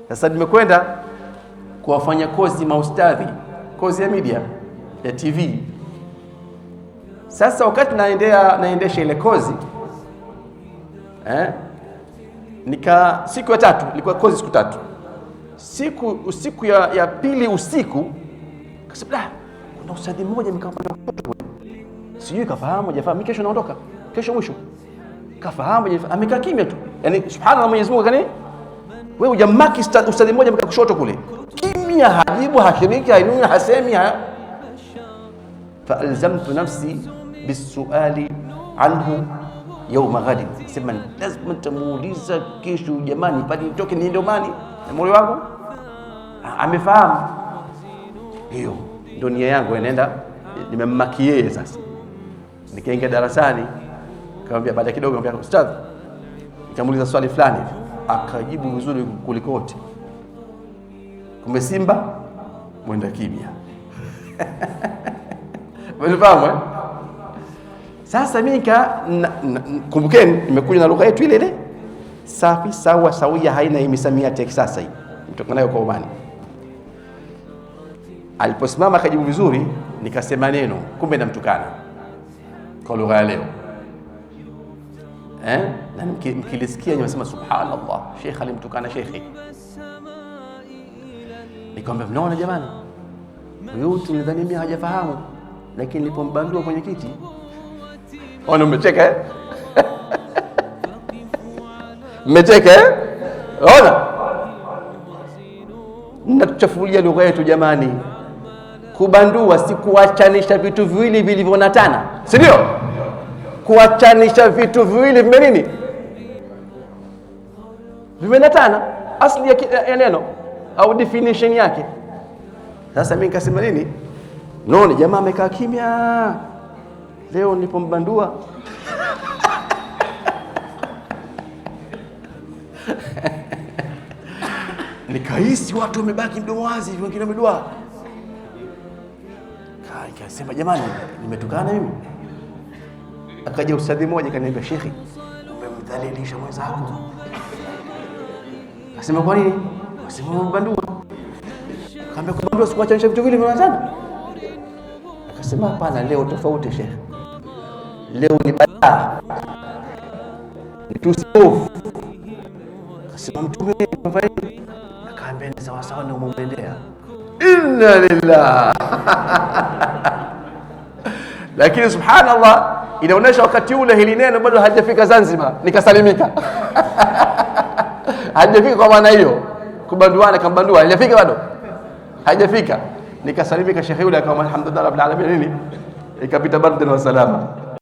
Sasa nimekwenda kuwafanya kozi maustadhi, kozi ya media ya TV. Sasa wakati naendesha ile kozi siku ya tatu, ilikuwa kozi siku tatu. Siku ya pili usiku kasema kuna ustadhi mmoja mkamwambia sijui kafahamu hajafahamu, mimi kesho naondoka, kesho mwisho. Kafahamu amekaa kimya tu. Yaani subhanallah, Mwenyezi Mungu kani wewe hujamaki ustadhi mmoja amekaa kushoto kule. Kimya, hajibu, hashiriki, hainuni, hasemi. Faalzamtu nafsi bisuali anhu yawma ghadin. Sema lazima nitamuuliza kesho, jamani, pale nitoke niende Omani na moyo wangu amefahamu. Hiyo ndio nia yangu, inaenda nimemmaki yeye. Sasa nikaingia darasani, akamwambia baada kidogo, akamwambia ustadhi, nikamuuliza swali fulani hivi, akajibu vizuri kulikote. Kumbe Simba mwenda kimya. Umefahamu? Sasa mimi kumbukeni, nimekuja na lugha yetu ile ile safi, sawa, sawia, haina hii misamiati ya kisasa hii mtoka nayo kwa Omani. Aliposimama akajibu vizuri, nikasema neno, kumbe namtukana kwa lugha ya leo. Na mkilisikia nimesema subhanallah, sheikh alimtukana sheikhi. Nikamwambia mnaona jamani, huyu tunadhani mimi hajafahamu, lakini nilipombandua kwenye kiti, ona mmecheka mmecheka ona, natuchafulia lugha yetu jamani. Kubandua si kuachanisha vitu viwili vilivyonatana, si ndio? Kuachanisha vitu viwili vimenini, vimenatana, asli ya neno au definition yake. Sasa mimi nikasema nini? Naona jamaa amekaa kimya leo nilipombandua. Nikahisi watu wamebaki mdomo wazi, wengine wamedua. Nikasema jamani, nimetukana mimi? Akaja ustadhi mmoja kaniambia, shekhi, umemdhalilisha mwenzako. Akasema kwa nini? Akasema umembandua. Kaambia kubandua si kuachanisha vitu vile vinavyoanzana. Akasema hapana, leo tofauti shekhi. Leo ni balaa, ni tusifu. Akasema mtume mfaidi. Akaambia ni sawa sawa na umemwendea. Inna lillah. Lakini subhanallah, inaonesha wakati ule hili neno bado hajafika Zanzibar, nikasalimika. Hajafika kwa maana hiyo, kubanduana kambandua, hajafika bado, hajafika. Nikasalimika, shekhi yule akawa alhamdulillah rabbil alamin, ikapita bardan wa salama.